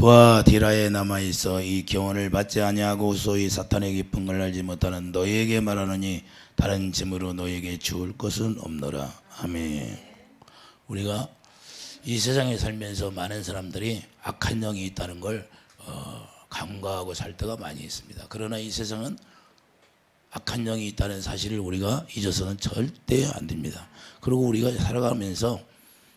두아디라에 남아있어 이 교훈을 받지 아니하고 소위 사탄의 깊은 걸 알지 못하는 너희에게 말하느니 다른 짐으로 너희에게 주울 것은 없노라. 아멘. 우리가 이 세상에 살면서 많은 사람들이 악한 영이 있다는 걸 간과하고 살 때가 많이 있습니다. 그러나 이 세상은 악한 영이 있다는 사실을 우리가 잊어서는 절대 안 됩니다. 그리고 우리가 살아가면서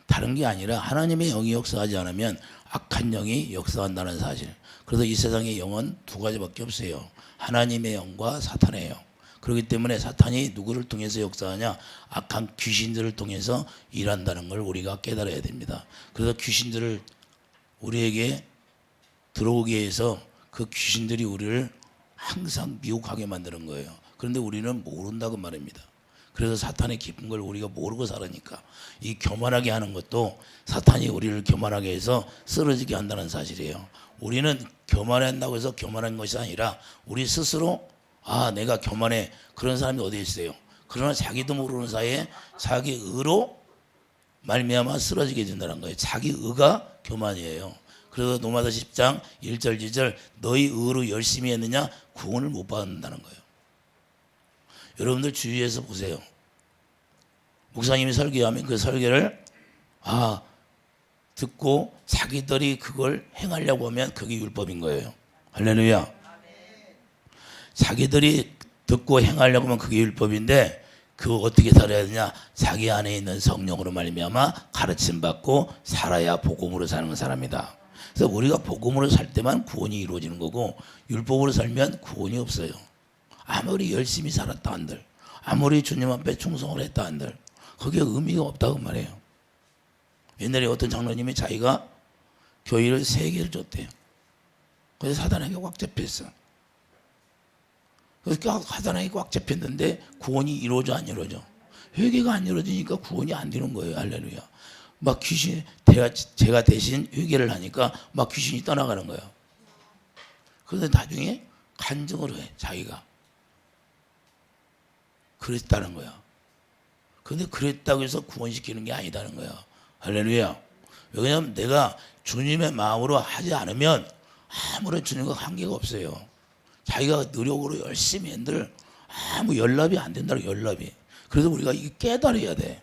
다른 게 아니라 하나님의 영이 역사하지 않으면 악한 영이 역사한다는 사실. 그래서 이 세상의 영은 두 가지밖에 없어요. 하나님의 영과 사탄의 영. 그렇기 때문에 사탄이 누구를 통해서 역사하냐? 악한 귀신들을 통해서 일한다는 걸 우리가 깨달아야 됩니다. 그래서 귀신들을 우리에게 들어오게 해서 그 귀신들이 우리를 항상 미혹하게 만드는 거예요. 그런데 우리는 모른다고 말입니다. 그래서 사탄의 깊은 걸 우리가 모르고 살으니까 이 교만하게 하는 것도 사탄이 우리를 교만하게 해서 쓰러지게 한다는 사실이에요. 우리는 교만한다고 해서 교만한 것이 아니라 우리 스스로 내가 교만해. 그런 사람이 어디 있어요. 그러나 자기도 모르는 사이에 자기 의로 말미암아 쓰러지게 된다는 거예요. 자기 의가 교만이에요. 그래서 로마서 10장 1절 2절 너희 의로 열심히 했느냐 구원을 못 받는다는 거예요. 여러분들 주위에서 보세요. 목사님이 설교하면 그 설교를 듣고 자기들이 그걸 행하려고 하면 그게 율법인 거예요. 할렐루야. 자기들이 듣고 행하려고 하면 그게 율법인데 그거 어떻게 살아야 되냐? 자기 안에 있는 성령으로 말미암아 가르침 받고 살아야 복음으로 사는 사람이다. 그래서 우리가 복음으로 살 때만 구원이 이루어지는 거고 율법으로 살면 구원이 없어요. 아무리 열심히 살았다 한들, 아무리 주님 앞에 충성을 했다 한들 그게 의미가 없다고 말해요. 옛날에 어떤 장로님이 자기가 교회를 3개를 줬대요. 그래서 사단에게 꽉 잡혔어. 그래서 사단에게 꽉 잡혔는데 구원이 이루어져 안 이루어져? 회개가 안 이루어지니까 구원이 안 되는 거예요. 할렐루야. 막 귀신, 제가 대신 회개를 하니까 막 귀신이 떠나가는 거예요. 그런데 나중에 간증을 해, 자기가. 그랬다는 거야. 그런데 그랬다고 해서 구원시키는 게 아니다는 거야. 할렐루야. 왜냐하면 내가 주님의 마음으로 하지 않으면 아무런 주님과 관계가 없어요. 자기가 노력으로 열심히 한들 아무 연락이 안 된다는 연락이. 그래서 우리가 이게 깨달아야 돼.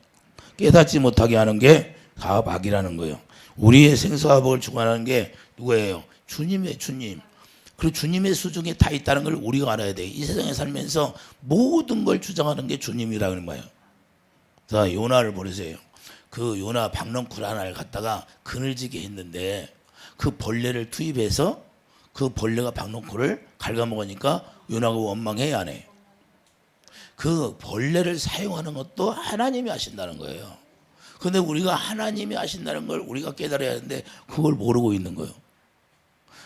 깨닫지 못하게 하는 게 다 악이라는 거예요. 우리의 생사화복을 주관하는 게 누구예요? 주님이에요. 주님. 그리고 주님의 수중에 다 있다는 걸 우리가 알아야 돼. 이 세상에 살면서 모든 걸 주장하는 게 주님이라는 거예요. 자, 요나를 보세요. 그 요나 박넝쿨 하나를 갖다가 그늘지게 했는데 그 벌레를 투입해서 그 벌레가 박넝쿨을 갉아먹으니까 요나가 원망해야 안 해. 그 벌레를 사용하는 것도 하나님이 하신다는 거예요. 그런데 우리가 하나님이 하신다는 걸 우리가 깨달아야 하는데 그걸 모르고 있는 거예요.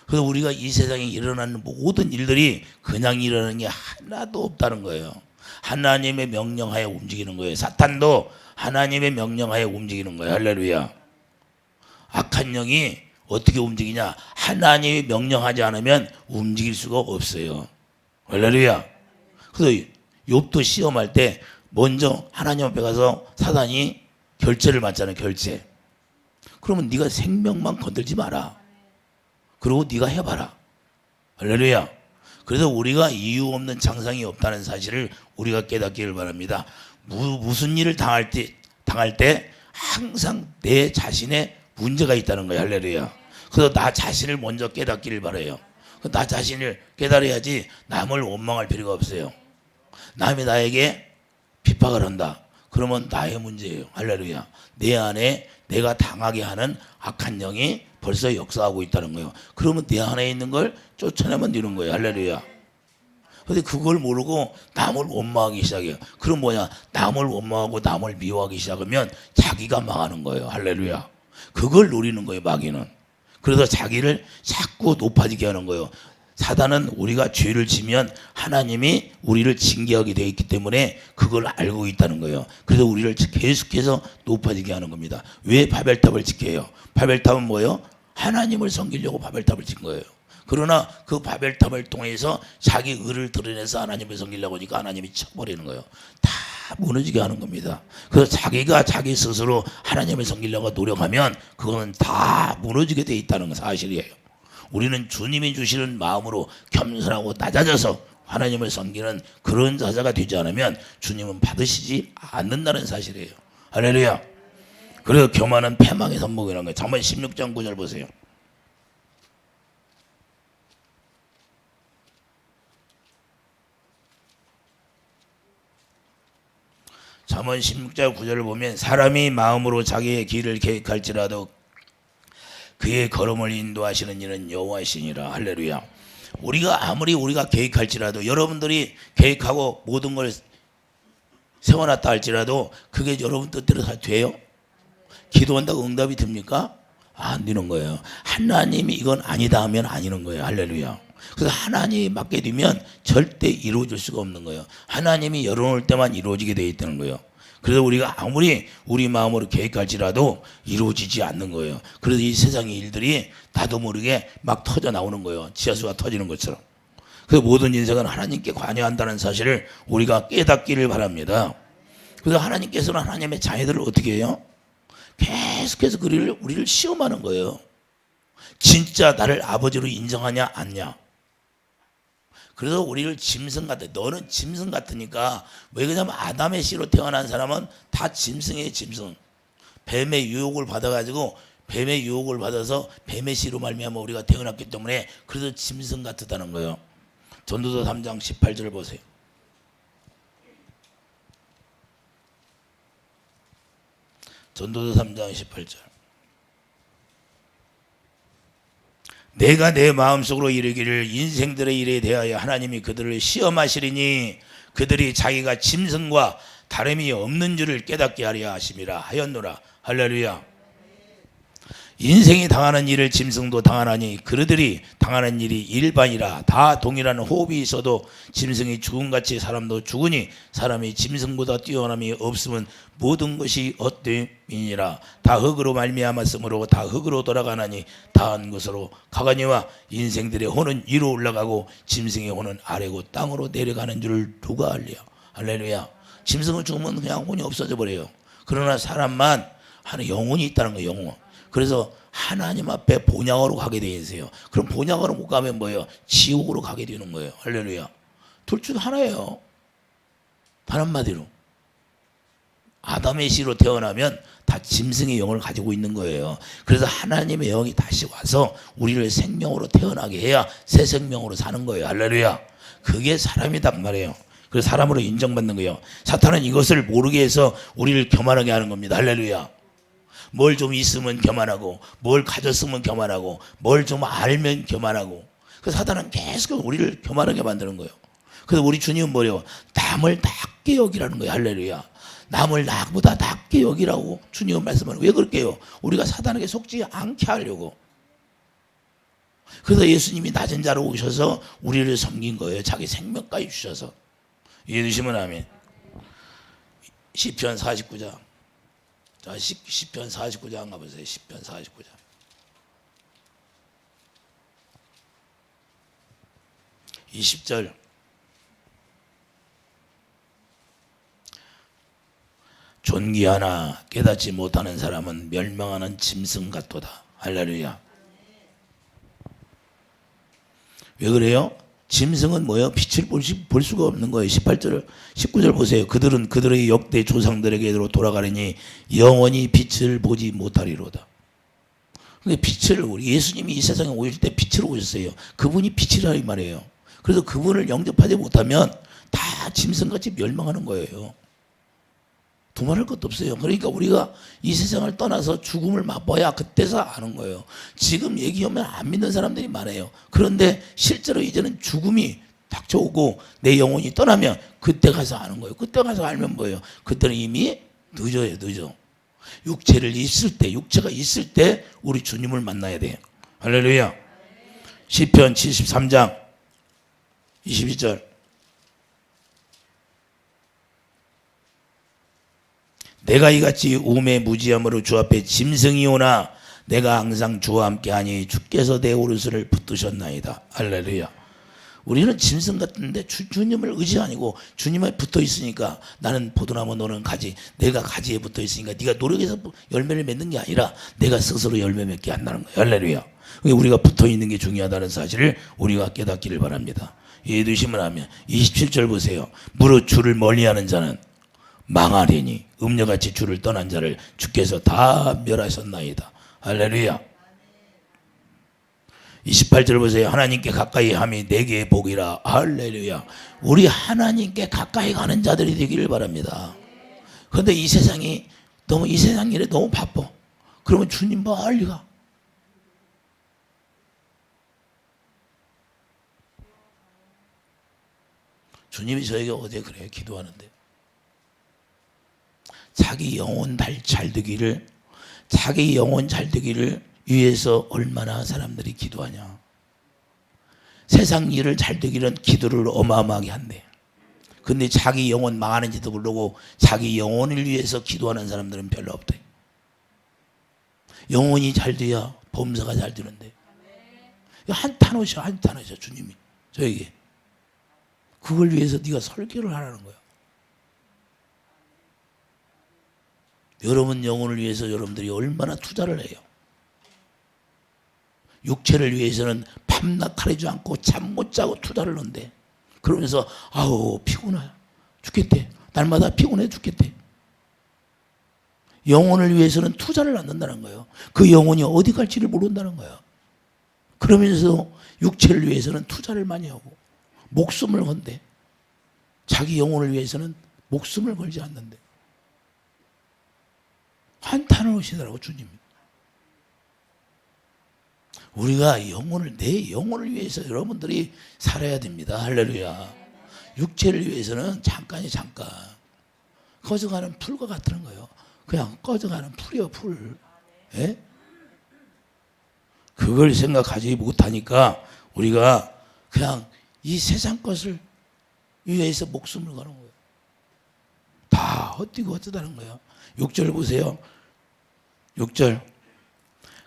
그래서 우리가 이 세상에 일어나는 모든 일들이 그냥 일어나는 게 하나도 없다는 거예요. 하나님의 명령하에 움직이는 거예요. 사탄도 하나님의 명령하에 움직이는 거예요. 할렐루야. 악한 영이 어떻게 움직이냐? 하나님이 명령하지 않으면 움직일 수가 없어요. 할렐루야. 그래서 욥도 시험할 때 먼저 하나님 앞에 가서 사단이 결제를 맞잖아요. 결제. 그러면 네가 생명만 건들지 마라. 그리고 네가 해봐라. 할렐루야. 그래서 우리가 이유 없는 장상이 없다는 사실을 우리가 깨닫기를 바랍니다. 무슨 일을 당할 때 항상 내 자신의 문제가 있다는 거예요. 할렐루야. 그래서 나 자신을 먼저 깨닫기를 바라요. 나 자신을 깨달아야지 남을 원망할 필요가 없어요. 남이 나에게 핍박을 한다. 그러면 나의 문제예요. 할렐루야. 내 안에 내가 당하게 하는 악한 영이 벌써 역사하고 있다는 거예요. 그러면 내 안에 있는 걸 쫓아내면 되는 거예요. 할렐루야. 근데 그걸 모르고 남을 원망하기 시작해요. 그럼 뭐냐? 남을 원망하고 남을 미워하기 시작하면 자기가 망하는 거예요. 할렐루야. 그걸 노리는 거예요. 마귀는. 그래서 자기를 자꾸 높아지게 하는 거예요. 사단은 우리가 죄를 지면 하나님이 우리를 징계하게 되어 있기 때문에 그걸 알고 있다는 거예요. 그래서 우리를 계속해서 높아지게 하는 겁니다. 왜 바벨탑을 짓게요? 바벨탑은 뭐예요? 하나님을 섬기려고 바벨탑을 짓는 거예요. 그러나 그 바벨탑을 통해서 자기 의를 드러내서 하나님을 섬기려고 하니까 하나님이 쳐버리는 거예요. 다 무너지게 하는 겁니다. 그래서 자기가 자기 스스로 하나님을 섬기려고 노력하면 그거는 다 무너지게 돼 있다는 사실이에요. 우리는 주님이 주시는 마음으로 겸손하고 낮아져서 하나님을 섬기는 그런 자세가 되지 않으면 주님은 받으시지 않는다는 사실이에요. 할렐루야. 그래서 교만은 패망의 선목이라는 거예요. 잠언 16장 9절 보세요. 잠언 16장 9절을 보면 사람이 마음으로 자기의 길을 계획할지라도 그의 걸음을 인도하시는 이는 여호와시니라. 할렐루야. 아무리 우리가 계획할지라도 여러분들이 계획하고 모든 걸 세워놨다 할지라도 그게 여러분 뜻대로 다 돼요? 기도한다고 응답이 됩니까? 안 되는 거예요. 하나님이 이건 아니다 하면 아니는 거예요. 할렐루야. 그래서 하나님이 맡게 되면 절대 이루어질 수가 없는 거예요. 하나님이 열어놓을 때만 이루어지게 되어 있다는 거예요. 그래서 우리가 아무리 우리 마음으로 계획할지라도 이루어지지 않는 거예요. 그래서 이 세상의 일들이 나도 모르게 막 터져 나오는 거예요. 지하수가 터지는 것처럼. 그래서 모든 인생은 하나님께 관여한다는 사실을 우리가 깨닫기를 바랍니다. 그래서 하나님께서는 하나님의 자녀들을 어떻게 해요? 계속해서 우리를 시험하는 거예요. 진짜 나를 아버지로 인정하냐 않냐. 그래서 우리를 짐승 같아. 너는 짐승 같으니까. 왜 그러냐면 아담의 씨로 태어난 사람은 다 짐승이에요. 짐승. 뱀의 유혹을 받아가지고 뱀의 유혹을 받아서 뱀의 씨로 말미암아 우리가 태어났기 때문에 그래서 짐승 같다는 거예요. 전도서 3장 18절을 보세요. 전도서 3장 18절. 내가 내 마음속으로 이르기를 인생들의 일에 대하여 하나님이 그들을 시험하시리니 그들이 자기가 짐승과 다름이 없는 줄을 깨닫게 하려 하심이라 하였노라. 할렐루야. 인생이 당하는 일을 짐승도 당하나니 그들이 당하는 일이 일반이라. 다 동일한 호흡이 있어도 짐승이 죽음같이 사람도 죽으니 사람이 짐승보다 뛰어남이 없으면 모든 것이 헛됨이니라. 다 흙으로 말미암았으므로 다 흙으로 돌아가나니 다한 것으로 가거니와 인생들의 혼은 위로 올라가고 짐승의 혼은 아래고 땅으로 내려가는 줄을 누가 알리야. 할렐루야. 짐승은 죽으면 그냥 혼이 없어져 버려요. 그러나 사람만 하는 영혼이 있다는 거예요. 영혼. 그래서 하나님 앞에 본향으로 가게 되어 있어요. 그럼 본향으로 못 가면 뭐예요? 지옥으로 가게 되는 거예요. 할렐루야. 둘 중 하나예요. 단 한마디로 아담의 씨로 태어나면 다 짐승의 영을 가지고 있는 거예요. 그래서 하나님의 영이 다시 와서 우리를 생명으로 태어나게 해야 새 생명으로 사는 거예요. 할렐루야. 그게 사람이란 말이에요. 그래서 사람으로 인정받는 거예요. 사탄은 이것을 모르게 해서 우리를 교만하게 하는 겁니다. 할렐루야. 뭘 좀 있으면 교만하고 뭘 가졌으면 교만하고 뭘 좀 알면 교만하고. 그 사탄은 계속 우리를 교만하게 만드는 거예요. 그래서 우리 주님은 뭐래요? 남을 낮게 여기라는 거예요. 할렐루야. 남을 나보다 낮게 여기라고 주님은 말씀하는 거예요. 왜 그럴게요? 우리가 사탄에게 속지 않게 하려고. 그래서 예수님이 낮은 자로 오셔서 우리를 섬긴 거예요. 자기 생명까지 주셔서. 이해되시면 아멘. 시편 49장. 자, 시편 49장 가보세요. 시편 49장. 이 10절. 존귀하나 깨닫지 못하는 사람은 멸망하는 짐승 같도다. 할렐루야. 왜 그래요? 짐승은 뭐예요? 빛을 볼 수가 없는 거예요. 18절, 19절 보세요. 그들은 그들의 역대 조상들에게로 돌아가려니 영원히 빛을 보지 못하리로다. 근데 빛을, 우리 예수님이 이 세상에 오실 때 빛으로 오셨어요. 그분이 빛이라 이 말이에요. 그래서 그분을 영접하지 못하면 다 짐승같이 멸망하는 거예요. 두말할 것도 없어요. 그러니까 우리가 이 세상을 떠나서 죽음을 맛봐야 그때서 아는 거예요. 지금 얘기하면 안 믿는 사람들이 많아요. 그런데 실제로 이제는 죽음이 닥쳐오고 내 영혼이 떠나면 그때 가서 아는 거예요. 그때 가서 알면 뭐예요? 그때는 이미 늦어요. 늦어. 육체를 있을 때, 육체가 있을 때 우리 주님을 만나야 돼요. 할렐루야. 시편 73장 22절. 내가 이같이 우매 무지함으로 주 앞에 짐승이 오나 내가 항상 주와 함께하니 주께서 내 오른손을 붙드셨나이다. 할렐루야. 우리는 짐승 같은데 주님을 의지 아니고 주님에 붙어 있으니까 나는 포도나무 너는 가지, 내가 가지에 붙어 있으니까 네가 노력해서 열매를 맺는 게 아니라 내가 스스로 열매 맺게 한다는 거예요. 할렐루야. 우리가 붙어 있는 게 중요하다는 사실을 우리가 깨닫기를 바랍니다. 예두심을 하면 27절 보세요. 무릇 주를 멀리하는 자는 망하리니 음녀같이 주를 떠난 자를 주께서 다 멸하셨나이다. 할렐루야. 28절 보세요. 하나님께 가까이 함이 내게 복이라. 할렐루야. 우리 하나님께 가까이 가는 자들이 되기를 바랍니다. 그런데 이 세상이 너무 이 세상 일에 너무 바빠. 그러면 주님 멀리 가. 주님이 저에게 어제 그래요. 기도하는데 자기 영혼 잘 되기를, 자기 영혼 잘 되기를 위해서 얼마나 사람들이 기도하냐. 세상 일을 잘 되기는 기도를 어마어마하게 한대. 근데 자기 영혼 망하는지도 모르고 자기 영혼을 위해서 기도하는 사람들은 별로 없대. 영혼이 잘 돼야 범사가 잘 되는데 한탄하셔 주님이 저에게. 그걸 위해서 네가 설교를 하라는 거야. 여러분 영혼을 위해서 여러분들이 얼마나 투자를 해요. 육체를 위해서는 밤낮 가리지 않고 잠 못 자고 투자를 한대. 그러면서 아우 피곤해 죽겠대. 날마다 피곤해 죽겠대. 영혼을 위해서는 투자를 안 한다는 거예요. 그 영혼이 어디 갈지를 모른다는 거예요. 그러면서 육체를 위해서는 투자를 많이 하고 목숨을 건대. 자기 영혼을 위해서는 목숨을 걸지 않는데 한탄을 하시더라고 주님이. 우리가 영혼을, 내 영혼을 위해서 여러분들이 살아야 됩니다. 할렐루야. 육체를 위해서는 잠깐이 잠깐. 꺼져가는 풀과 같은 거예요. 그냥 꺼져가는 풀이요, 풀. 예? 그걸 생각하지 못하니까 우리가 그냥 이 세상 것을 위해서 목숨을 거는 거예요. 다 헛디고 헛되다는 거예요. 6절 보세요. 6절.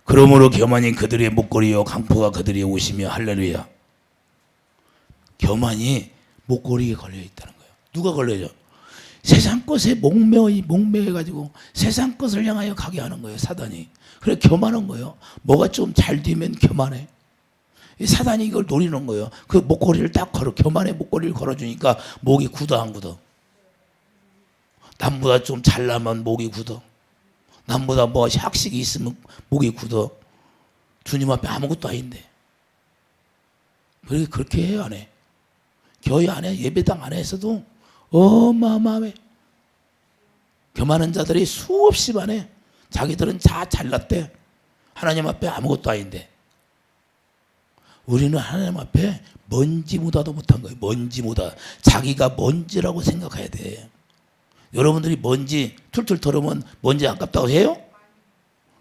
그러므로 교만이 그들의 목걸이요 강포가 그들의 옷이며. 할렐루야. 교만이 목걸이에 걸려 있다는 거예요. 누가 걸려요? 세상 것에 목매해가지고 세상 것을 향하여 가게 하는 거예요. 사단이. 그래 교만한 거예요. 뭐가 좀 잘 되면 교만해. 사단이 이걸 노리는 거예요. 그 목걸이를 딱 걸어, 교만의 목걸이를 걸어주니까 목이 굳어 안 굳어? 남보다 좀 잘나면 목이 굳어. 남보다 뭐 학식이 있으면 목이 굳어. 주님 앞에 아무것도 아닌데. 그렇게 해요, 안 해? 교회 안에, 예배당 안에서도 어마어마해. 교만한 자들이 수없이 많아. 자기들은 다 잘났대. 하나님 앞에 아무것도 아닌데. 우리는 하나님 앞에 먼지보다도 못한 거예요. 먼지보다. 자기가 먼지라고 생각해야 돼. 여러분들이 먼지 툴툴 털으면 먼지 아깝다고 해요?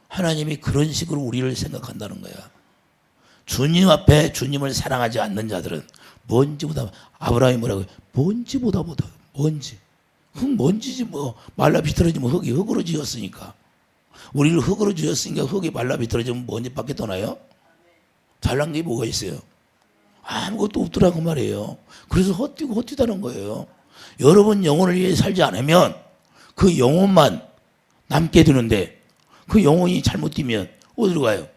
하나님이 그런 식으로 우리를 생각한다는 거야. 주님 앞에 주님을 사랑하지 않는 자들은 먼지보다, 아브라함이 뭐라고 해요? 먼지보다 먼지. 흙먼지지 뭐. 말라 비틀어지면 흙이 흙으로 지었으니까. 우리를 흙으로 지었으니까 흙이 말라 비틀어지면 먼지밖에 더 나요? 잘난 게 뭐가 있어요? 아무것도 없더라고 말이에요. 그래서 헛디다는 거예요. 여러분 영혼을 위해 살지 않으면 그 영혼만 남게 되는데 그 영혼이 잘못 뛰면 어디로 가요?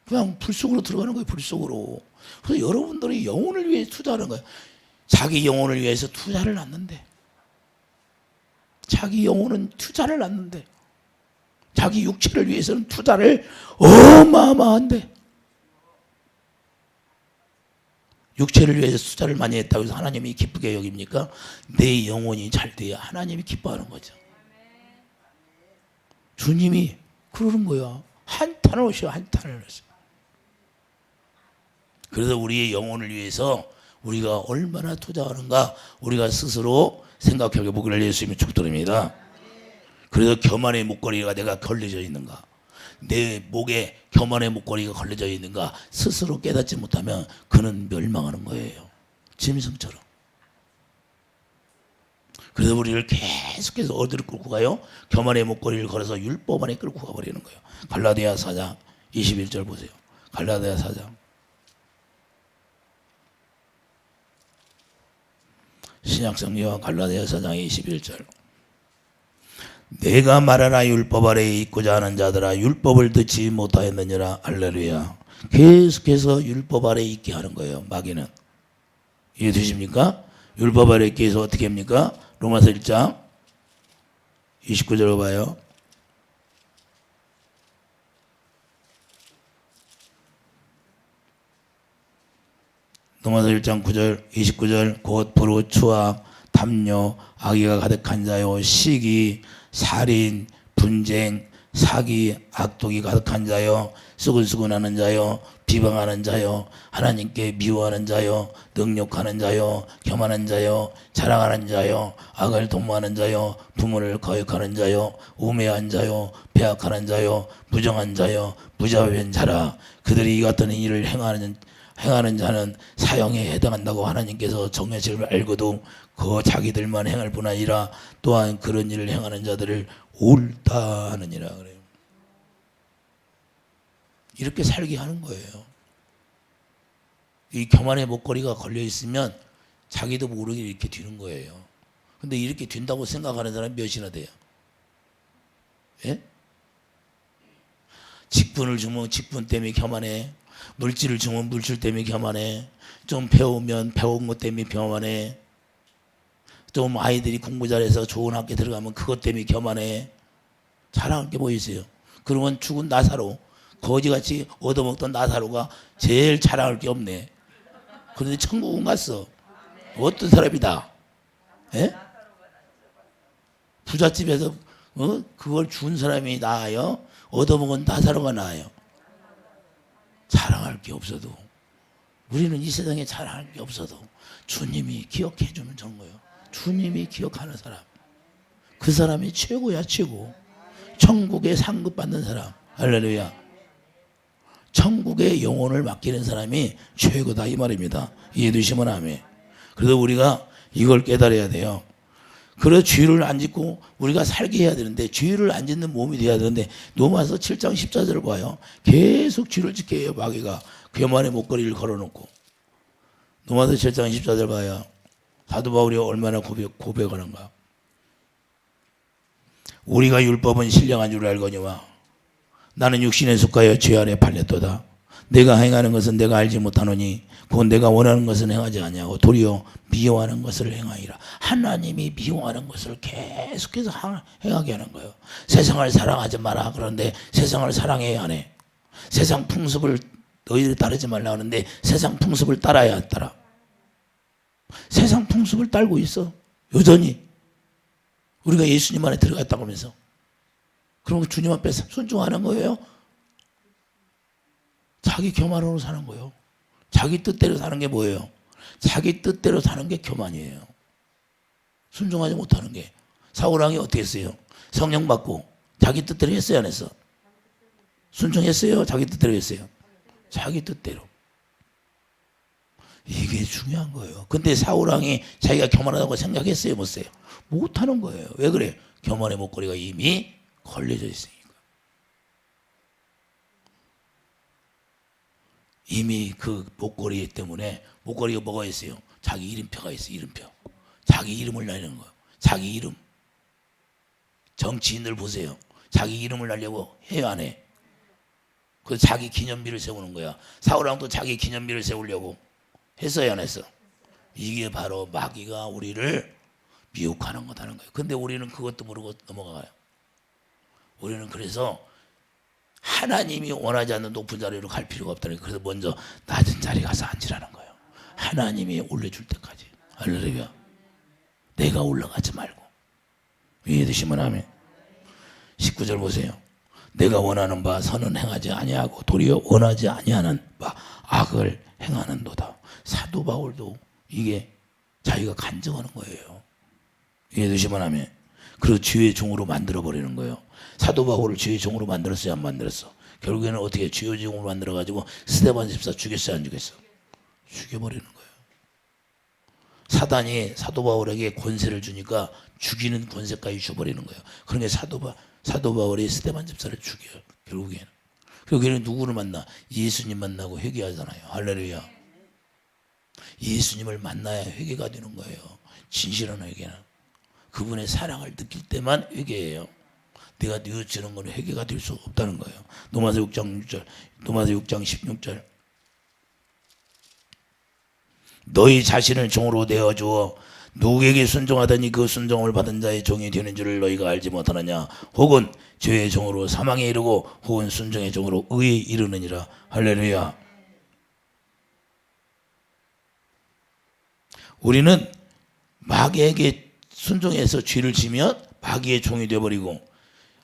그냥 불 속으로 들어가는 거예요. 불 속으로. 그래서 여러분들이 영혼을 위해 투자하는 거예요. 자기 영혼을 위해서 투자를 않는데, 자기 영혼은 투자를 않는데, 자기 육체를 위해서는 투자를 어마어마한데, 육체를 위해서 투자를 많이 했다고 해서 하나님이 기쁘게 여깁니까? 내 영혼이 잘 돼야 하나님이 기뻐하는 거죠. 주님이 그러는 거야. 한탄을 하셔. 그래서 우리의 영혼을 위해서 우리가 얼마나 투자하는가 우리가 스스로 생각해 보기를 예수님이 축도드립니다. 그래서 교만의 목걸이가 내가 걸려져 있는가, 내 목에 교만의 목걸이가 걸려져 있는가 스스로 깨닫지 못하면 그는 멸망하는 거예요. 짐승처럼. 그래서 우리를 계속해서 어디로 끌고 가요? 교만의 목걸이를 걸어서 율법 안에 끌고 가버리는 거예요. 갈라디아 4장 21절 보세요. 갈라디아 4장. 신약성경 갈라디아서 4장 21절. 내가 말하나 율법 아래에 있고자 하는 자들아 율법을 듣지 못하였느니라. 할렐루야. 계속해서 율법 아래에 있게 하는 거예요. 마귀는. 이해되십니까? 율법 아래에 있게 해서 어떻게 합니까? 로마서 1장 29절로 봐요. 로마서 1장 9절 29절 곧 불우 추악 탐욕 악의가 가득한 자요 시기 살인 분쟁 사기 악독이 가득한 자요 수근수근하는 자요 비방하는 자요 하나님께 미워하는 자요 능욕하는 자요 교만한 자요 자랑하는 자요 악을 도모하는 자요 부모를 거역하는 자요 우매한 자요 배악하는 자요 부정한 자요 무자비한 자라. 그들이 이 같은 일을 행하는 자는 사형에 해당한다고 하나님께서 정하실 줄 알고도 그 자기들만 행할 뿐 아니라 또한 그런 일을 행하는 자들을 옳다 하느니라 그래요. 이렇게 살게 하는 거예요. 이 교만의 목걸이가 걸려 있으면 자기도 모르게 이렇게 뒤는 거예요. 근데 이렇게 뛴다고 생각하는 사람이 몇이나 돼요? 예? 직분을 주면 직분 때문에 교만해. 물질을 주면 물질 때문에 교만해. 좀 배우면 배운 것 때문에 교만해. 좀 아이들이 공부 잘해서 좋은 학교 들어가면 그것 때문에 교만해. 자랑할 게 뭐 있어요? 그러면 죽은 나사로 거지같이 얻어먹던 나사로가 제일 자랑할 게 없네. 그런데 천국은 갔어. 어떤 사람이다? 예? 부잣집에서 그걸 준 사람이 나아요? 얻어먹은 나사로가 나아요? 자랑할 게 없어도, 우리는 이 세상에 자랑할 게 없어도 주님이 기억해 주면 좋은 거예요. 주님이 기억하는 사람, 그 사람이 최고야. 최고. 천국에 상급 받는 사람. 할렐루야. 천국의 영혼을 맡기는 사람이 최고다 이 말입니다. 이해되시면 아멘. 그래서 우리가 이걸 깨달아야 돼요. 그래서 죄를 안 짓고 우리가 살게 해야 되는데, 죄를 안 짓는 몸이 돼야 되는데, 로마서 7장 14절을 봐요. 계속 죄를 짓게 해요. 마귀가 교만의 목걸이를 걸어놓고. 로마서 7장 14절 봐요. 사도 바울이 얼마나 고백하는가. 우리가 율법은 신령한 줄 알거니와 나는 육신에 속하여 죄 아래 팔렸도다. 내가 행하는 것은 내가 알지 못하노니 그건 내가 원하는 것은 행하지 아니하고 도리어 미워하는 것을 행하리라. 하나님이 미워하는 것을 계속해서 행하게 하는 거예요. 세상을 사랑하지 마라 그런데 세상을 사랑해야 하네. 세상 풍습을 너희들이 따르지 말라 하는데 세상 풍습을 따라야 따라. 세상 풍습을 따르고 있어 여전히. 우리가 예수님 안에 들어갔다고 하면서. 그럼 주님 앞에 순종하는 거예요? 자기 교만으로 사는 거예요. 자기 뜻대로 사는 게 뭐예요? 자기 뜻대로 사는 게 교만이에요. 순종하지 못하는 게. 사울왕이 어떻게 했어요? 성령 받고 자기 뜻대로 했어요, 안 했어? 순종했어요? 자기 뜻대로 했어요? 자기 뜻대로. 이게 중요한 거예요. 근데 사울왕이 자기가 교만하다고 생각했어요, 못 했어요? 못하는 거예요. 왜 그래? 교만의 목걸이가 이미 걸려져 있으니까. 이미 그 목걸이 때문에, 목걸이가 뭐가 있어요? 자기 이름표가 있어요. 이름표. 자기 이름을 날리는 거예요. 자기 이름. 정치인들 보세요. 자기 이름을 날려고 해요, 안 해? 그래서 자기 기념비를 세우는 거야. 사울왕도 자기 기념비를 세우려고 했어요, 안 했어? 이게 바로 마귀가 우리를 미혹하는 거다는 거예요. 근데 우리는 그것도 모르고 넘어가요. 우리는 그래서 하나님이 원하지 않는 높은 자리로 갈 필요가 없다는 거예요. 그래서 먼저 낮은 자리 가서 앉으라는 거예요. 하나님이 올려줄 때까지. 할렐루야. 내가 올라가지 말고. 이해되시면 아멘. 19절 보세요. 내가 원하는 바 선은 행하지 아니하고 도리어 원하지 아니하는 바 악을 행하는도다. 사도 바울도 이게 자기가 간증하는 거예요. 이해되시면 아멘. 그리고 주의 종으로 만들어버리는 거예요. 사도 바울을 주의 종으로 만들었어요, 안 만들었어? 결국에는 어떻게 주의 종으로 만들어가지고 스데반 집사 죽였어요, 안 죽였어? 죽여버리는 거예요. 사단이 사도 바울에게 권세를 주니까 죽이는 권세까지 줘버리는 거예요. 그러니까 사도 바울이 스데반 집사를 죽여요, 결국에는. 그리고 걔는 누구를 만나? 예수님 만나고 회개하잖아요. 할렐루야. 예수님을 만나야 회개가 되는 거예요. 진실한 회개는 그분의 사랑을 느낄 때만 회개예요. 내가 뉘어지는 건 회개가 될 수 없다는 거예요. 로마서 6장 6절, 로마서 6장 16절. 너희 자신을 종으로 내어주어 누구에게 순종하더니 그 순종을 받은 자의 종이 되는 줄을 너희가 알지 못하느냐. 혹은 죄의 종으로 사망에 이르고 혹은 순종의 종으로 의에 이르느니라. 할렐루야. 우리는 마귀에게 순종해서 죄를 지면 마귀의 종이 되어버리고,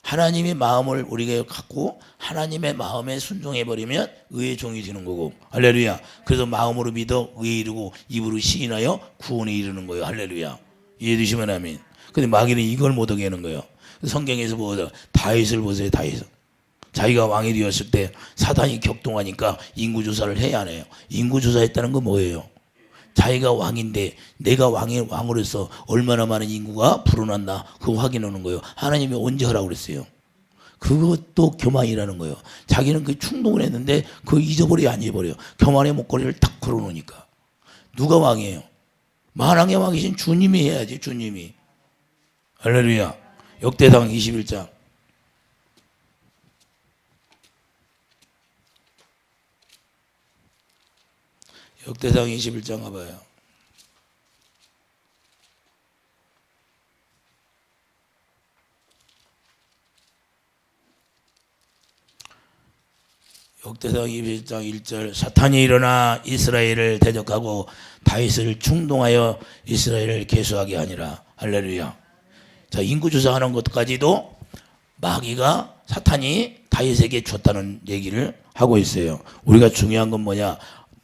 하나님의 마음을 우리가 갖고 하나님의 마음에 순종해버리면 의의 종이 되는 거고. 할렐루야. 그래서 마음으로 믿어 의에 이르고 입으로 시인하여 구원에 이르는 거예요. 할렐루야. 이해되시면 아멘. 근데 마귀는 이걸 못하게 하는 거예요. 성경에서 보자. 다윗을 보세요. 다윗. 자기가 왕이 되었을 때 사단이 격동하니까 인구조사를 해야 하네요. 인구조사했다는 건 뭐예요? 자기가 왕인데 내가 왕으로서 얼마나 많은 인구가 불어났나 그거 확인하는 거예요. 하나님이 언제 하라고 그랬어요? 그것도 교만이라는 거예요. 자기는 그 충동을 했는데 그거 잊어버려 안 잊어버려요. 교만의 목걸이를 딱 걸어놓으니까. 누가 왕이에요? 만왕의 왕이신 주님이 해야지. 주님이. 할렐루야. 역대상 21장. 역대상 21장 가봐요. 역대상 21장 1절. 사탄이 일어나 이스라엘을 대적하고 다윗을 충동하여 이스라엘을 계수하게 하니라. 할렐루야. 자, 인구조사하는 것까지도 마귀가 사탄이 다윗에게 줬다는 얘기를 하고 있어요. 우리가 중요한 건 뭐냐?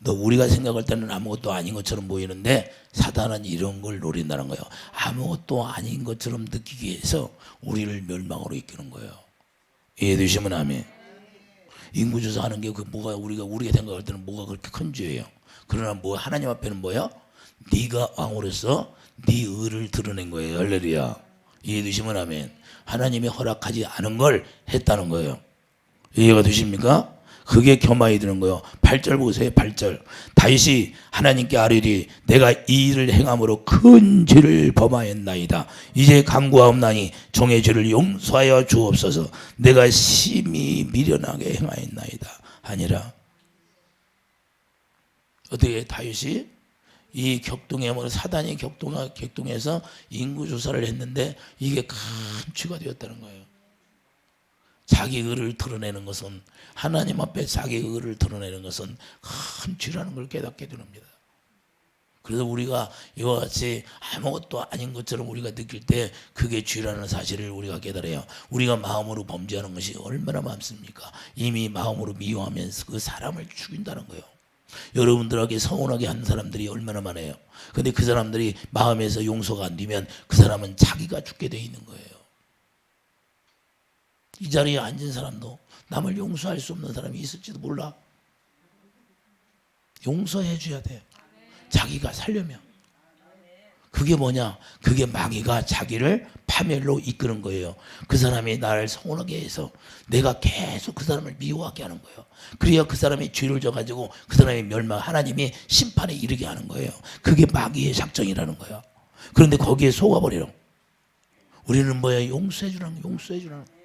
우리가 생각할 때는 아무것도 아닌 것처럼 보이는데 사단은 이런 걸 노린다는 거예요. 아무것도 아닌 것처럼 느끼기 위해서 우리를 멸망으로 이끄는 거예요. 이해되시면 아멘. 인구조사하는 게 그 뭐가 우리가 생각할 때는 뭐가 그렇게 큰 죄예요. 그러나 뭐 하나님 앞에는 뭐야? 네가 왕으로서 네 의를 드러낸 거예요. 할렐루야. 이해되시면 아멘. 하나님이 허락하지 않은 걸 했다는 거예요. 이해가 되십니까? 그게 겸하이 드는 거예요. 8절 보세요. 8절. 다윗이 하나님께 아뢰리 내가 이 일을 행함으로 큰 죄를 범하였나이다. 이제 간구하옵나니 종의 죄를 용서하여 주옵소서. 내가 심히 미련하게 행하였나이다 하니라. 어떻게 다윗이 이 격동에 사단이 격동해서 인구조사를 했는데 이게 큰 죄가 되었다는 거예요. 자기 의를 드러내는 것은 하나님 앞에 자기 의를 드러내는 것은 큰 죄라는 걸 깨닫게 됩니다. 그래서 우리가 이와 같이 아무것도 아닌 것처럼 우리가 느낄 때 그게 죄라는 사실을 우리가 깨달아요. 우리가 마음으로 범죄하는 것이 얼마나 많습니까? 이미 마음으로 미워하면서 그 사람을 죽인다는 거예요. 여러분들에게 서운하게 한 사람들이 얼마나 많아요. 근데 그 사람들이 마음에서 용서가 안 되면 그 사람은 자기가 죽게 돼 있는 거예요. 이 자리에 앉은 사람도 남을 용서할 수 없는 사람이 있을지도 몰라. 용서해 줘야 돼. 자기가 살려면. 그게 뭐냐? 그게 마귀가 자기를 파멸로 이끄는 거예요. 그 사람이 나를 서운하게 해서 내가 계속 그 사람을 미워하게 하는 거예요. 그래야 그 사람이 죄를 져가지고 그 사람이 하나님이 심판에 이르게 하는 거예요. 그게 마귀의 작정이라는 거예요. 그런데 거기에 속아버리는. 우리는 뭐야? 용서해 주라는 거예요. 용서해 주라는 거예요.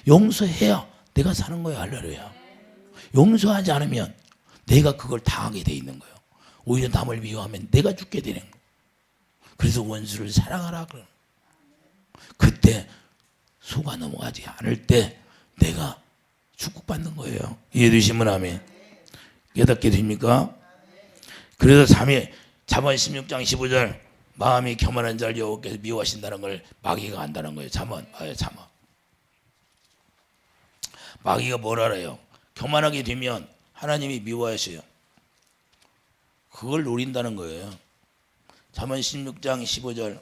용서해야 내가 사는 거예요. 할렐루야. 용서하지 않으면 내가 그걸 당하게 돼 있는 거예요. 오히려 남을 미워하면 내가 죽게 되는 거예요. 그래서 원수를 사랑하라 그러는 거예요. 그때 속아 넘어가지 않을 때 내가 축복받는 거예요. 이해되시면 아멘. 깨닫게 됩니까? 그래서 잠언 16장 15절 마음이 교만한 자를 여호와께서 미워하신다는 걸 마귀가 안다는 거예요. 잠언. 마귀가 뭘 알아요? 교만하게 되면 하나님이 미워하셔요. 그걸 노린다는 거예요. 잠언 16장 15절.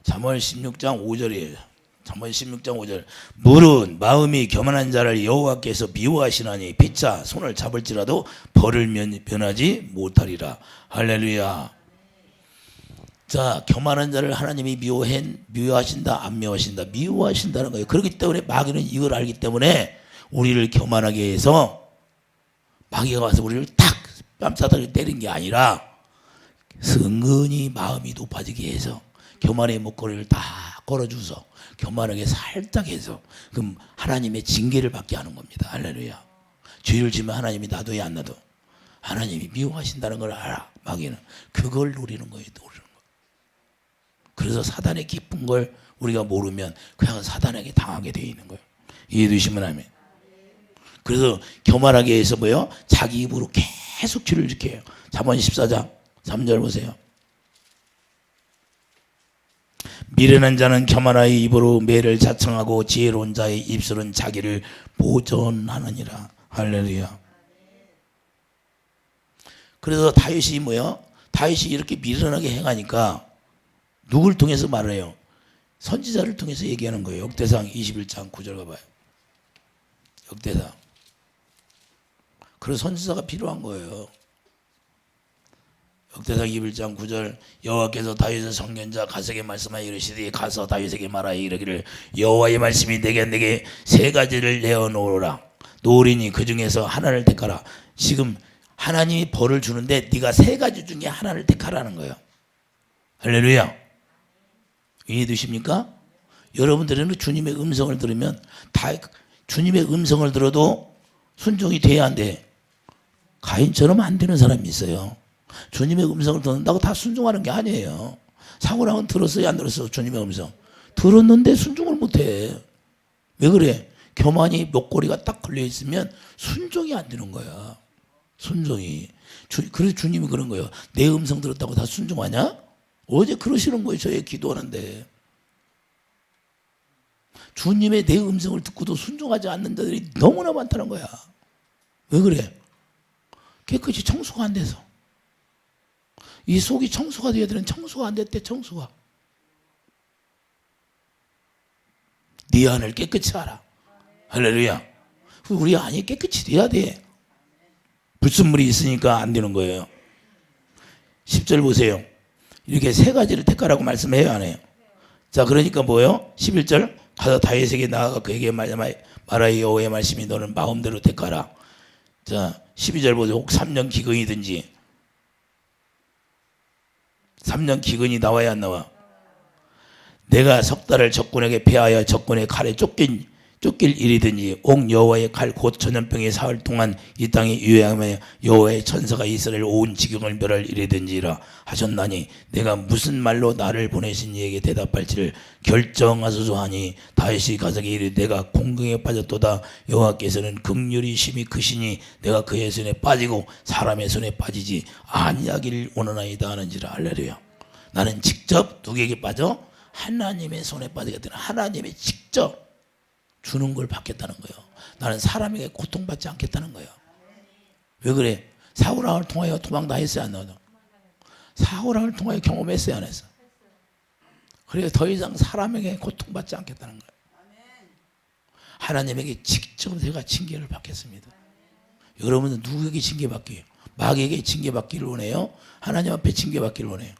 잠언 16장 5절이에요. 잠언 16장 5절. 물은 마음이 교만한 자를 여호와께서 미워하시나니 피차 손을 잡을지라도 벌을 면하지 못하리라. 할렐루야. 자, 교만한 자를 하나님이 미워하신다, 안 미워하신다? 미워하신다는 거예요. 그렇기 때문에 마귀는 이걸 알기 때문에 우리를 교만하게 해서 마귀가 와서 우리를 탁 뺨싸다리 때린 게 아니라 은근히 마음이 높아지게 해서 교만의 목걸이를 다 걸어줘서 교만하게 살짝 해서 그럼 하나님의 징계를 받게 하는 겁니다. 할렐루야. 죄를 지면 하나님이 놔둬야 안 놔둬? 하나님이 미워하신다는 걸 알아. 마귀는 그걸 노리는 거예요. 그래서 사단의 깊은 걸 우리가 모르면 그냥 사단에게 당하게 되어 있는 거예요. 이해되시면 아멘. 그래서 교만하게 해서 뭐요? 자기 입으로 계속 죄를 지켜요. 잠언 14장 3절 보세요. 미련한 자는 교만하여 입으로 매를 자청하고 지혜로운 자의 입술은 자기를 보존하느니라. 할렐루야. 그래서 다윗이 뭐요? 다윗이 이렇게 미련하게 행하니까 누굴 통해서 말을 해요? 선지자를 통해서 얘기하는 거예요. 역대상 21장 9절 가봐요. 역대상. 그래서 선지자가 필요한 거예요. 역대상 21장 9절 여호와께서 다윗의 선견자 가세에게 말씀하여 이르시되 가서 다윗에게 말하여 이르기를 여호와의 말씀이 내게 세 가지를 내어놓으라. 놓으리니 그 중에서 하나를 택하라. 지금 하나님이 벌을 주는데 네가 세 가지 중에 하나를 택하라는 거예요. 할렐루야. 이해되십니까? 여러분들은 주님의 음성을 들으면 다 주님의 음성을 들어도 순종이 돼야 안 돼. 가인처럼 안 되는 사람이 있어요. 주님의 음성을 듣는다고 다 순종하는 게 아니에요. 사고랑은 들었어요, 안 들었어요? 주님의 음성 들었는데 순종을 못해. 왜 그래? 교만이 목걸이가 딱 걸려 있으면 순종이 안 되는 거야. 순종이. 그래서 주님이 그런 거예요. 내 음성 들었다고 다 순종하냐? 어제 그러시는 거예요. 저희 기도하는데. 주님의 내 음성을 듣고도 순종하지 않는 자들이 너무나 많다는 거야. 왜 그래? 깨끗이 청소가 안 돼서. 이 속이 청소가 돼야 되는 청소가 안 됐대. 청소가. 네 안을 깨끗이 하라. 할렐루야. 우리 안이 깨끗이 돼야 돼. 불순물이 있으니까 안 되는 거예요. 10절 보세요. 이렇게 세 가지를 택하라고 말씀해요, 안 해요? 자, 그러니까 뭐예요? 11절 가서 다윗에게 나아가 그에게 말하여 여호와의 말씀이 너는 마음대로 택하라. 자, 12절 보세요. 혹 3년 기근이든지 3년 기근이 나와야 안 나와? 내가 석 달을 적군에게 패하여 적군의 칼에 쫓길 일이든지 옥 여호와의 칼 곧 전염병이 사흘 동안 이 땅에 유행하며 여호와의 천사가 이스라엘 온 지경을 멸할 일이든지라 하셨나니 내가 무슨 말로 나를 보내신 이에게 대답할지를 결정하소서 하니 다윗이 가서게 이르되 내가 공경에 빠졌도다. 여호와께서는 긍휼이 심히 크시니 내가 그의 손에 빠지고 사람의 손에 빠지지 아니하기를 원하나이다 하는지라. 할렐루야. 나는 직접 누구에게 빠져? 하나님의 손에 빠지게 되는 하나님이 직접 주는 걸 받겠다는 거예요. 나는 사람에게 고통받지 않겠다는 거예요. 왜 그래? 사울왕을 통하여 도망 다 했어요, 안 나와도? 사울왕을 통하여 경험했어요, 안 했어? 그래서 더 이상 사람에게 고통받지 않겠다는 거예요. 하나님에게 직접 내가 징계를 받겠습니다. 여러분은 누구에게 징계받기요? 마귀에게 징계받기를 원해요? 하나님 앞에 징계받기를 원해요?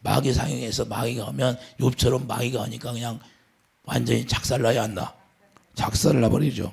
마귀 상행해서 마귀가 하면 욥처럼 마귀가 하니까 그냥 완전히 작살나야 한다. 작살을 나버리죠.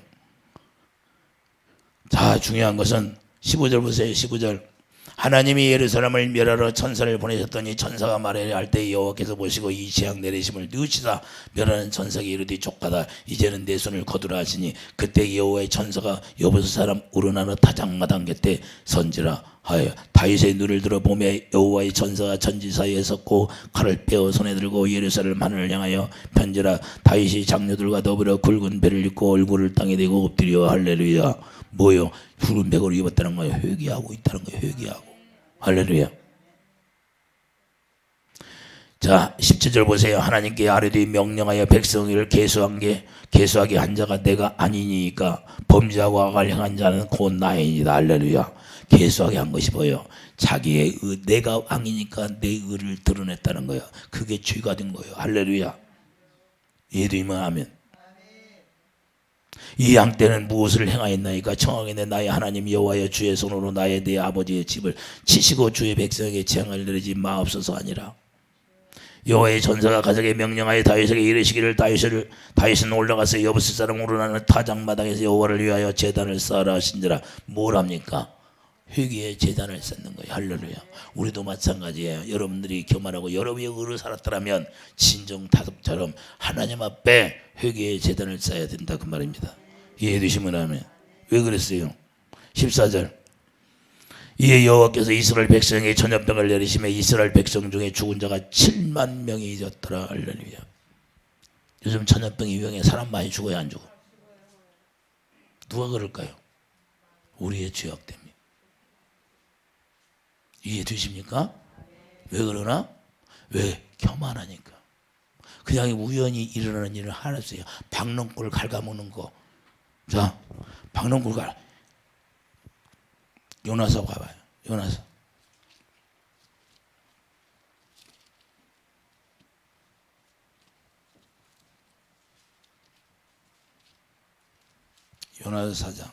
자, 중요한 것은 15절 보세요. 15절. 하나님이 예루살렘을 멸하러 천사를 보내셨더니 천사가 말하려 할 때 여호와께서 보시고 이 재앙 내리심을 누치사 멸하는 천사에게 이르되 족하다. 이제는 내 손을 거두라 하시니 그때 여호와의 천사가 여보스 사람 우르나는 타작마당 곁에 선지라 하여 다윗의 눈을 들어보며 여호와의 천사가 천지 사이에 섰고 칼을 빼어 손에 들고 예루살렘 하늘을 향하여 편지라. 다윗이 장녀들과 더불어 굵은 배를 입고 얼굴을 땅에 대고 엎드려. 할렐루야. 뭐요? 굵은 배를 입었다는 거예요. 회개하고 있다는 거예요. 회개하고. 할렐루야. 자, 17절 보세요. 하나님께 아뢰되 명령하여 백성을 계수하게 한 자가 내가 아니니까 범죄하고 악을 행한 자는 곧 나이니이다. 할렐루야. 계수하게 한 것이 뭐예요? 자기의 내가 왕이니까 내 의를 드러냈다는 거예요. 그게 죄가 된 거예요. 할렐루야. 이해되면 하면 이 양 때는 무엇을 행하였나이까? 청하게 내 나의 하나님 여호와여 주의 손으로 나의 내 아버지의 집을 치시고 주의 백성에게 재앙을 내리지 마옵소서 아니라. 여호와의 전사가 가족에 명령하여 다윗에게 이르시기를 다윗은 올라가서 여부스 사람 우르나는 타작마당에서 여호와를 위하여 제단을 쌓으라 하신지라. 뭘 합니까? 회개의 제단을 쌓는 거예요. 할렐루야. 우리도 마찬가지예요. 여러분들이 교만하고 여러분이 의로 살았더라면 진정 다독처럼 하나님 앞에 회개의 제단을 쌓아야 된다 그 말입니다. 이해해 주시면 하면 왜 그랬어요? 14절 이에 여호와께서 이스라엘 백성에게 전염병을 내리시며 이스라엘 백성 중에 죽은 자가 7만 명이 있었더라. 할렐루야. 요즘 전염병이 유행해. 사람 많이 죽어야 안 죽어? 누가 그럴까요? 우리의 죄악 때문에. 이해되십니까? 왜 그러나? 왜? 교만하니까. 그냥 우연히 일어나는 일을 하나씩 박농골 갉아먹는 거. 자, 박농골 요나서 가봐요. 요나서. 요나서 4장.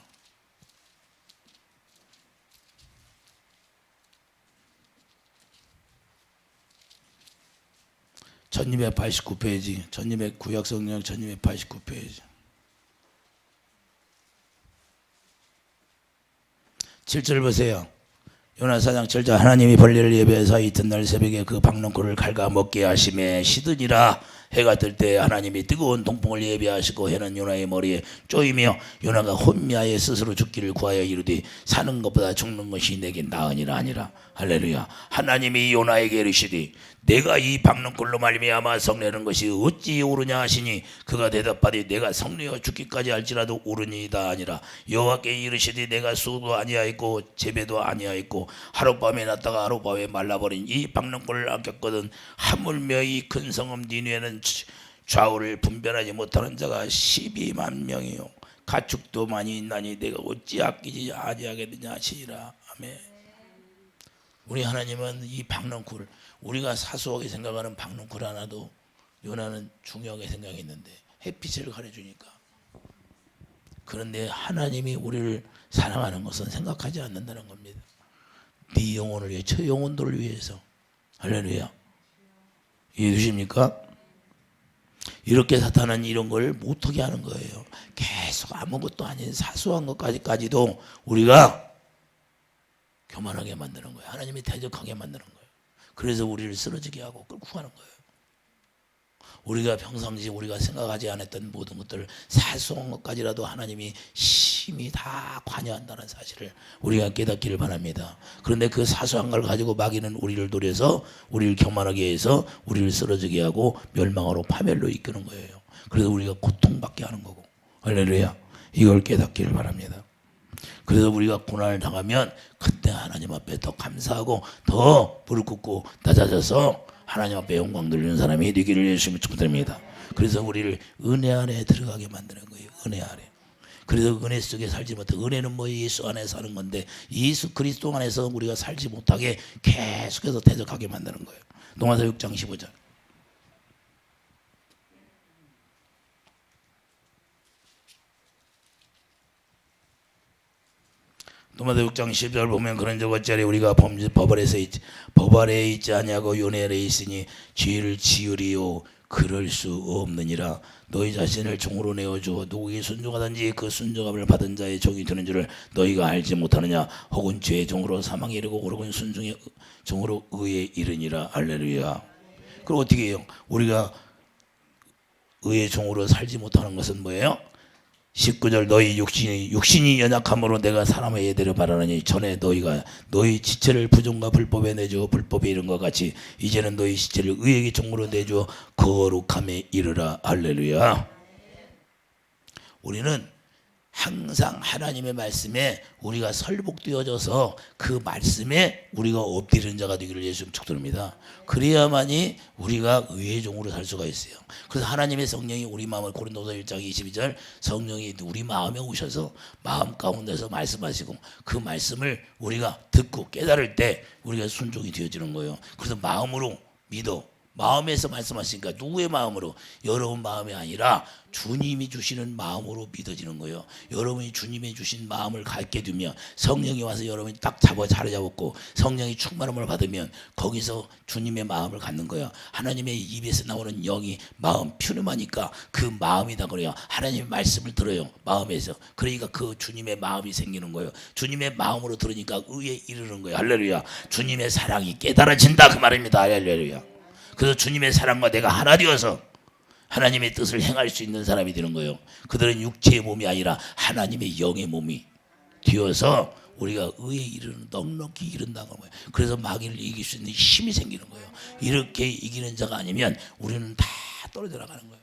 (1289페이지) 1200 구약성경 1289페이지 7절 보세요. 요나서 4장 7절 하나님이 벌레를 예배하사 이튿날 새벽에 그 박농골을 갉아먹게 하심에 시드니라. 해가 뜰 때 하나님이 뜨거운 동풍을 예비하시고 해는 요나의 머리에 쪼이며 요나가 혼미하여 스스로 죽기를 구하여 이르되 사는 것보다 죽는 것이 내게 나으니라 하니라. 할렐루야. 하나님이 요나에게 이르시되 내가 이 박농골로 말미암아 성내는 것이 어찌 오르냐 하시니 그가 대답하되 내가 성내어 죽기까지 할지라도 오르니이다 하니라. 여호와께 이르시되 내가 수도 아니하였고 재배도 아니하였고 하룻밤에 났다가 하룻밤에 말라버린 이 박농골을 아꼈거든. 하물며 이 큰 성읍 니느웨는 좌우를 분별하지 못하는 자가 12만 명이요 가축도 많이 있나니 내가 어찌 아끼지 아니하겠느냐 하시니라. 아멘. 우리 하나님은 이 박농골, 우리가 사소하게 생각하는 박농골 하나도 요나는 중요하게 생각했는데 햇빛을 가려주니까. 그런데 하나님이 우리를 사랑하는 것은 생각하지 않는다는 겁니다. 네 영혼을 위해, 저 영혼들을 위해서. 할렐루야. 이해해 주십니까? 이렇게 사탄은 이런 걸 못하게 하는 거예요. 계속 아무것도 아닌 사소한 것까지도 우리가 교만하게 만드는 거예요. 하나님이 대적하게 만드는 거예요. 그래서 우리를 쓰러지게 하고 끌고 가는 거예요. 우리가 평상시 우리가 생각하지 않았던 모든 것들을 사소한 것까지라도 하나님이 심히 다 관여한다는 사실을 우리가 깨닫기를 바랍니다. 그런데 그 사소한 걸 가지고 마귀는 우리를 노려서 우리를 교만하게 해서 우리를 쓰러지게 하고 멸망으로 파멸로 이끄는 거예요. 그래서 우리가 고통받게 하는 거고. 할렐루야. 이걸 깨닫기를 바랍니다. 그래서 우리가 고난을 당하면 그때 하나님 앞에 더 감사하고 더 무릎 꿇고 낮아져서 하나님 앞에 영광 돌리는 사람이 되기를 예수님을 축복드립니다. 그래서 우리를 은혜 안에 들어가게 만드는 거예요. 은혜 안에. 그래서 은혜 속에 살지 못해. 은혜는 뭐 예수 안에 사는 건데 예수 그리스도 안에서 우리가 살지 못하게 계속해서 대적하게 만드는 거예요. 로마서 6장 15절. 로마서 6장 10절 보면 그런즉 어찌하리 우리가 법 아래에 있지 아니하고 윤회 아래에 있으니 죄를 지으리요 그럴 수 없느니라. 너희 자신을 종으로 내어주어 누구에게 순종하든지 그 순종함을 받은 자의 종이 되는 줄을 너희가 알지 못하느냐. 혹은 죄의 종으로 사망에 이르고 혹은 순종의 종으로 의에 이르니라. 할렐루야. 그럼 어떻게 해요? 우리가 의의 종으로 살지 못하는 것은 뭐예요? 19절 너희 육신이 연약함으로 내가 사람의 예대로 말하느니 전에 너희가 너희 지체를 부정과 불법에 내주어 불법에 이른 것 같이 이제는 너희 지체를 의에게 종으로 내주어 거룩함에 이르라. 할렐루야. 우리는 항상 하나님의 말씀에 우리가 설복되어져서 그 말씀에 우리가 엎드리는 자가 되기를 예수님 축복드립니다. 그래야만이 우리가 의의 종으로 살 수가 있어요. 그래서 하나님의 성령이 우리 마음을 고린도서 1장 22절 성령이 우리 마음에 오셔서 마음 가운데서 말씀하시고 그 말씀을 우리가 듣고 깨달을 때 우리가 순종이 되어지는 거예요. 그래서 마음으로 믿어 마음에서 말씀하시니까 누구의 마음으로? 여러분 마음이 아니라 주님이 주시는 마음으로 믿어지는 거예요. 여러분이 주님이 주신 마음을 갖게 되면 성령이 와서 여러분이 딱 자리 잡았고 성령이 충만함을 받으면 거기서 주님의 마음을 갖는 거예요. 하나님의 입에서 나오는 영이 마음 퓨념하니까 그 마음이다 그래요. 하나님의 말씀을 들어요. 마음에서. 그러니까 그 주님의 마음이 생기는 거예요. 주님의 마음으로 들으니까 의에 이르는 거예요. 할렐루야. 주님의 사랑이 깨달아진다 그 말입니다. 할렐루야. 그래서 주님의 사랑과 내가 하나 되어서 하나님의 뜻을 행할 수 있는 사람이 되는 거예요. 그들은 육체의 몸이 아니라 하나님의 영의 몸이 되어서 우리가 의에 이르는 넉넉히 이른다는 거예요. 그래서 마귀를 이길 수 있는 힘이 생기는 거예요. 이렇게 이기는 자가 아니면 우리는 다 떨어져 나가는 거예요.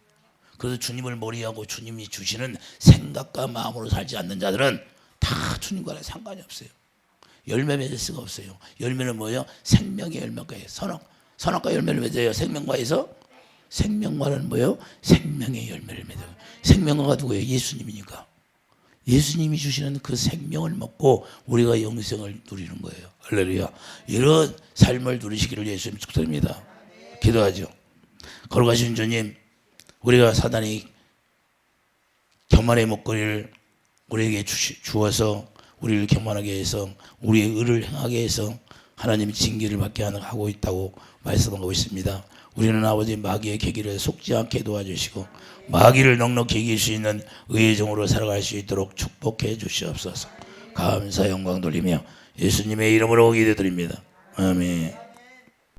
그래서 주님을 머리하고 주님이 주시는 생각과 마음으로 살지 않는 자들은 다 주님과는 상관이 없어요. 열매 맺을 수가 없어요. 열매는 뭐예요? 생명의 열매과예요. 선악과 열매를 맺어요. 생명과에서 생명과는 뭐예요? 생명의 열매를 맺어요. 생명과가 누구예요? 예수님이니까. 예수님이 주시는 그 생명을 먹고 우리가 영생을 누리는 거예요. 할렐루야. 이런 삶을 누리시기를 예수님 축복드립니다. 기도하죠. 걸어가신 주님, 우리가 사단이 교만의 목걸이를 우리에게 주어서 우리를 교만하게 해서 우리의 의를 행하게 해서 하나님의 징계를 받게 하고 있다고 말씀하고 있습니다. 우리는 아버지 마귀의 계기를 속지 않게 도와주시고 마귀를 넉넉히 이길 수 있는 의의 종으로 살아갈 수 있도록 축복해 주시옵소서. 감사 영광 돌리며 예수님의 이름으로 기도드립니다. 아멘.